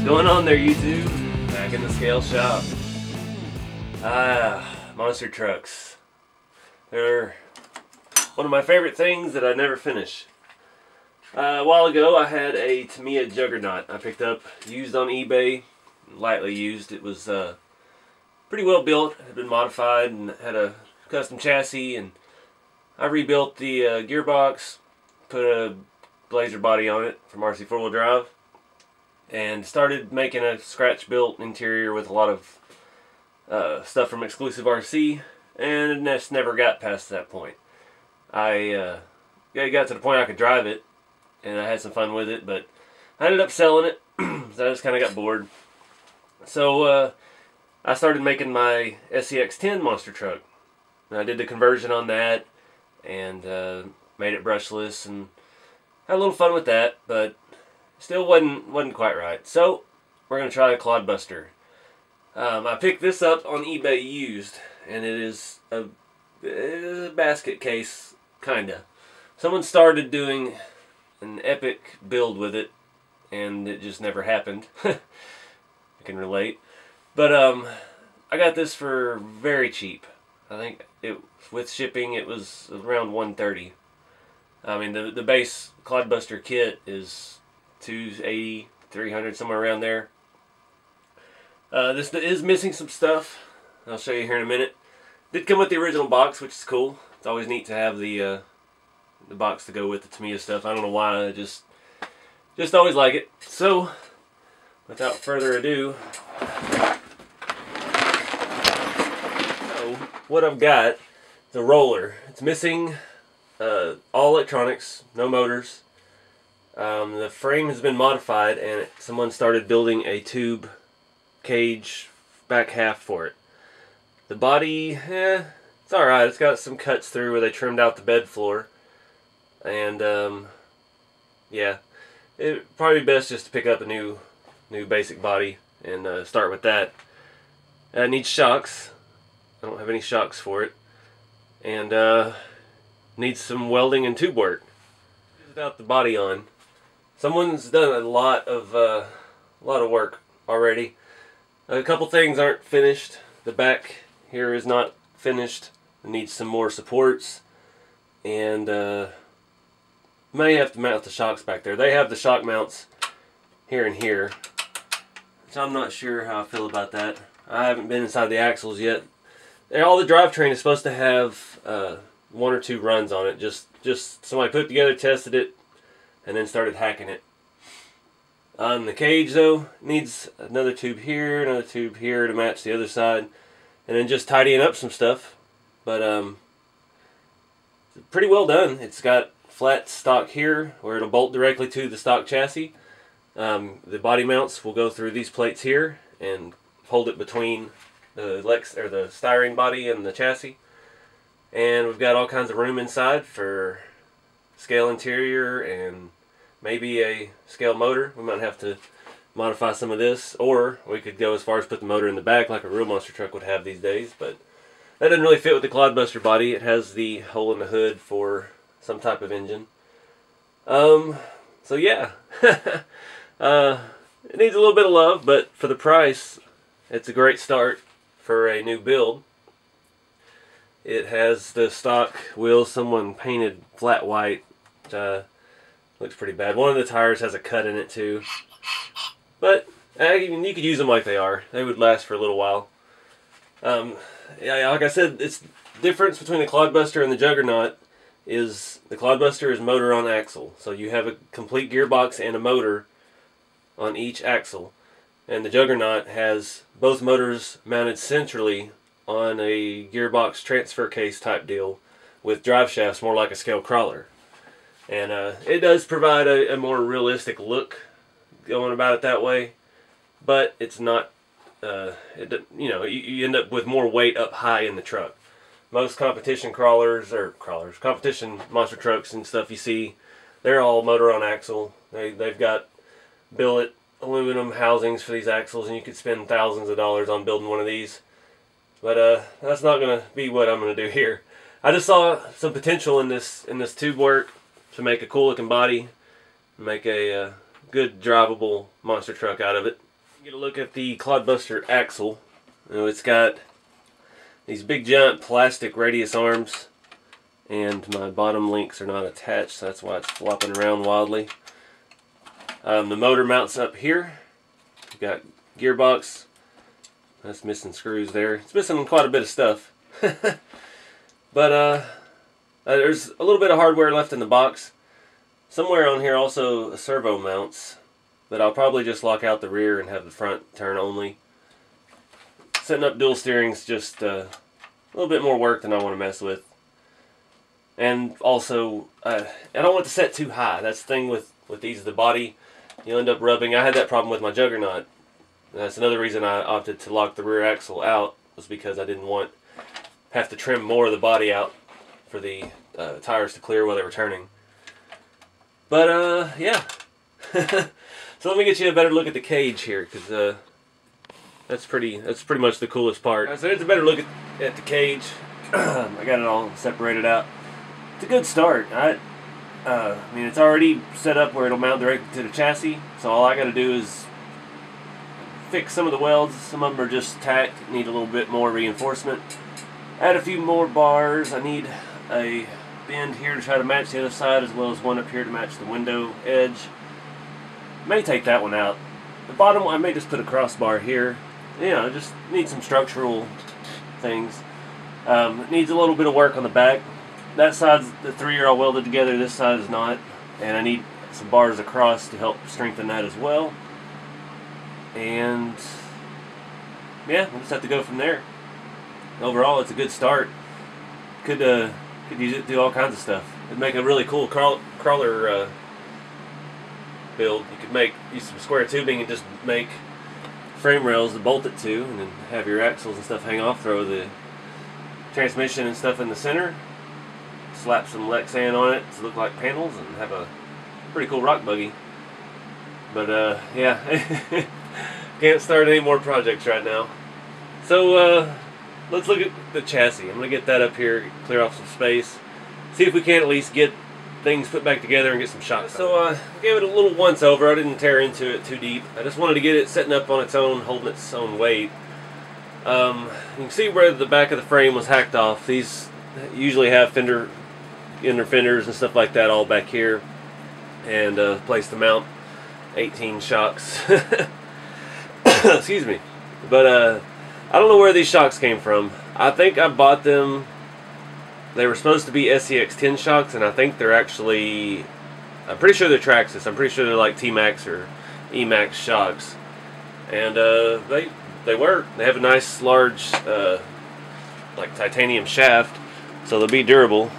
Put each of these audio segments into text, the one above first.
Going on there, YouTube? Back in the scale shop. Monster trucks. They're one of my favorite things that I never finish. A while ago I had a Tamiya Juggernaut I picked up, used on eBay, lightly used. It was pretty well built, had been modified and had a custom chassis, and I rebuilt the gearbox, put a blazer body on it from RC 4-wheel drive, and started making a scratch built interior with a lot of stuff from Exclusive RC, and just never got past that point. I got to the point I could drive it, and I had some fun with it, but I ended up selling it, so I just kind of got bored. So I started making my SCX-10 monster truck. And I did the conversion on that, and made it brushless, and had a little fun with that, but still wasn't quite right. So we're going to try a Clodbuster. I picked this up on eBay used, and it is a basket case, kinda. Someone started doing an epic build with it, and it just never happened. I can relate. But I got this for very cheap. I think with shipping it was around $130. I mean, the base Clodbuster kit is $280, $300, somewhere around there. This is missing some stuff. I'll show you here in a minute. Did come with the original box, which is cool. It's always neat to have the box to go with the Tamiya stuff. I don't know why, I just always like it. So, without further ado, what I've got is a roller. It's missing all electronics, no motors. The frame has been modified, and someone started building a tube cage back half for it. The body, it's alright. It's got some cuts through where they trimmed out the bed floor. And, yeah, it'd probably be best just to pick up a new basic body and start with that. It needs shocks. I don't have any shocks for it. And, needs some welding and tube work. Without the body on. Someone's done a lot of work already. A couple things aren't finished. The back here is not finished. It needs some more supports, and may have to mount the shocks back there. They have the shock mounts here and here, so I'm not sure how I feel about that. I haven't been inside the axles yet. All the drivetrain is supposed to have 1 or 2 runs on it. Just somebody put it together, tested it, and then started hacking it. On the cage, though, needs another tube here, another tube here to match the other side, and then just tidying up some stuff. But pretty well done. It's got flat stock here where it'll bolt directly to the stock chassis. The body mounts will go through these plates here and hold it between the the styrene body and the chassis. And we've got all kinds of room inside for scale interior and maybe a scale motor. We might have to modify some of this, or we could go as far as put the motor in the back like a real monster truck would have these days, but that doesn't really fit with the Clodbuster body. It has the hole in the hood for some type of engine. So yeah. It needs a little bit of love, but for the price, it's a great start for a new build. It has the stock wheels someone painted flat white, which looks pretty bad. One of the tires has a cut in it too. But you could use them like they are. They would last for a little while. Yeah, like I said, it's the difference between the Clodbuster and the Juggernaut is the Clodbuster is motor on axle. So you have a complete gearbox and a motor on each axle. And the Juggernaut has both motors mounted centrally on a gearbox transfer case type deal with drive shafts more like a scale crawler. And it does provide a more realistic look going about it that way, but it's not, you know, you end up with more weight up high in the truck. Most competition competition monster trucks and stuff you see, they're all motor on axle. They've got billet aluminum housings for these axles, and you could spend thousands of dollars on building one of these. But that's not going to be what I'm going to do here. I just saw some potential in this tube work to make a cool looking body, make a good drivable monster truck out of it. Get a look at the Clodbuster axle. It's got these big giant plastic radius arms, and my bottom links are not attached, so that's why it's flopping around wildly. The motor mounts up here. We've got gearbox. That's missing screws there. It's missing quite a bit of stuff. But there's a little bit of hardware left in the box. Somewhere on here also a servo mounts, but I'll probably just lock out the rear and have the front turn only. Setting up dual steering's just a little bit more work than I want to mess with. And also, I don't want to set too high. That's the thing with these, the body, you'll end up rubbing. I had that problem with my Juggernaut. That's another reason I opted to lock the rear axle out, was because I didn't want have to trim more of the body out for the tires to clear while they were turning. But yeah. So let me get you a better look at the cage here, because that's pretty much the coolest part. So here's a better look at the cage. I got it all separated out. It's a good start. I mean, it's already set up where it'll mount directly to the chassis, so all I got to do is fix some of the welds. Some of them are just tacked, need a little bit more reinforcement. Add a few more bars. I need a bend here to try to match the other side, as well as one up here to match the window edge. May take that one out. The bottom, I may just put a crossbar here. Yeah, just need some structural things. It needs a little bit of work on the back. That side's, the three are all welded together, this side is not. And I need some bars across to help strengthen that as well. And yeah, we'll just have to go from there. Overall, it's a good start. Could use it to do all kinds of stuff. It'd make a really cool crawler build. You could use some square tubing and just make frame rails to bolt it to, and then have your axles and stuff hang off. Throw the transmission and stuff in the center. Slap some Lexan on it to look like panels, and have a pretty cool rock buggy. But yeah, can't start any more projects right now. So let's look at the chassis. I'm going to get that up here, clear off some space, see if we can at least get things put back together and get some shots. So I gave it a little once over. I didn't tear into it too deep. I just wanted to get it setting up on its own, holding its own weight. You can see where the back of the frame was hacked off. These usually have inner fenders and stuff like that all back here, and place to mount 18 shocks. Excuse me. But I don't know where these shocks came from. I think I bought them. They were supposed to be SCX 10 shocks, and I think they're actually, I'm pretty sure they're Traxxas. I'm pretty sure they're like T-Max or E-Max shocks. And they work. They have a nice large like titanium shaft, so they'll be durable.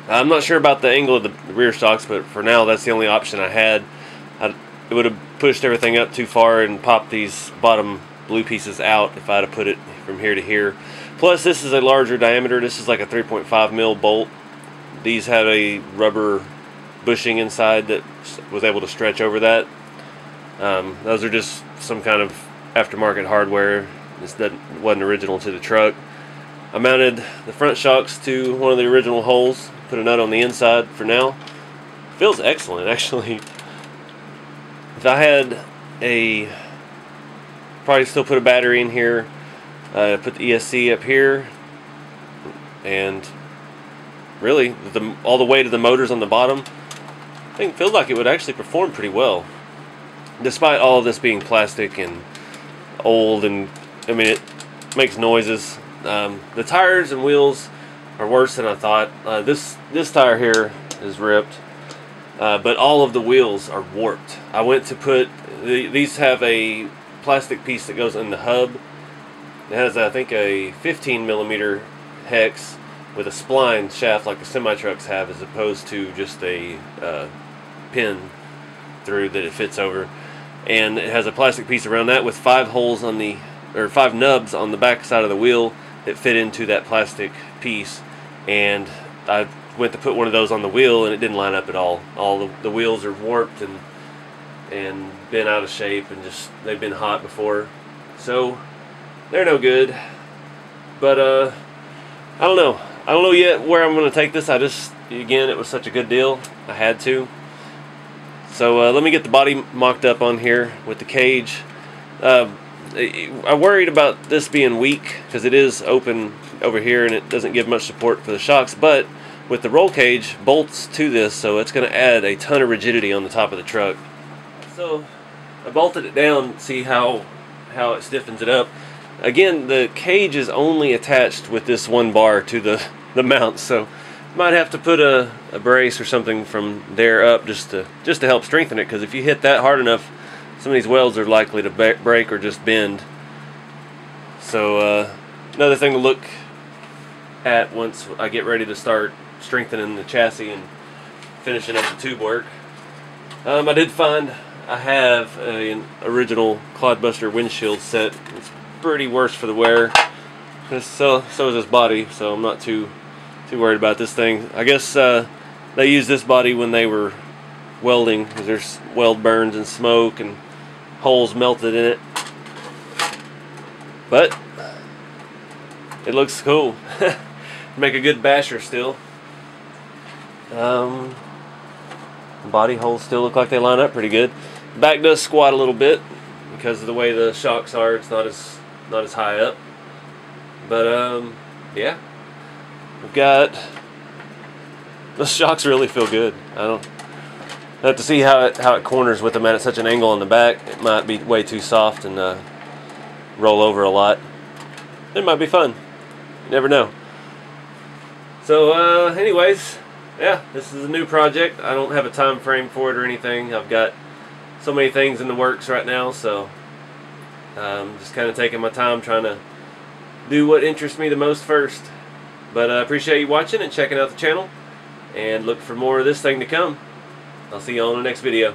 I'm not sure about the angle of the rear shocks, but for now that's the only option I had. It would have pushed everything up too far and popped these bottom blue pieces out if I had to put it from here to here. Plus, this is a larger diameter. This is like a 3.5 mil bolt. These have a rubber bushing inside that was able to stretch over that. Those are just some kind of aftermarket hardware. This wasn't original to the truck. I mounted the front shocks to one of the original holes. Put a nut on the inside for now. Feels excellent, actually. If I had a, probably still put a battery in here. Put the ESC up here, and really all the weight of the motors on the bottom, I think feels like it would actually perform pretty well, despite all of this being plastic and old, and I mean it makes noises. The tires and wheels are worse than I thought. This tire here is ripped, but all of the wheels are warped. I went to put these have a plastic piece that goes in the hub. It has, I think, a 15mm hex with a spline shaft like the semi-trucks have, as opposed to just a pin through that it fits over. And it has a plastic piece around that with 5 holes on the, or 5 nubs on the back side of the wheel that fit into that plastic piece. And I went to put one of those on the wheel, and it didn't line up at all. All the wheels are warped and been out of shape, and just they've been hot before, so they're no good. But I don't know yet where I'm going to take this. Again, it was such a good deal, I had to. So let me get the body mocked up on here with the cage. I worried about this being weak because it is open over here and it doesn't give much support for the shocks, but with the roll cage bolts to this, so it's going to add a ton of rigidity on the top of the truck. So I bolted it down, see how it stiffens it up. Again, the cage is only attached with this one bar to the mount, so might have to put a brace or something from there up just to help strengthen it, because if you hit that hard enough, some of these welds are likely to break or just bend. So another thing to look at once I get ready to start strengthening the chassis and finishing up the tube work. I did find I have an original Clodbuster windshield set. It's pretty worse for the wear. So is this body, so I'm not too worried about this thing. I guess they used this body when they were welding, because there's weld burns and smoke and holes melted in it. But it looks cool. Make a good basher still. Body holes still look like they line up pretty good. Back does squat a little bit because of the way the shocks are. It's not as high up. But yeah, we've got, the shocks really feel good. I have to see how it corners with them at such an angle on the back. It might be way too soft and roll over a lot. It might be fun. You never know. So anyways, yeah, this is a new project. I don't have a time frame for it or anything. I've got so many things in the works right now, so just kind of taking my time trying to do what interests me the most first. But I appreciate you watching and checking out the channel, and look for more of this thing to come. I'll see you on the next video.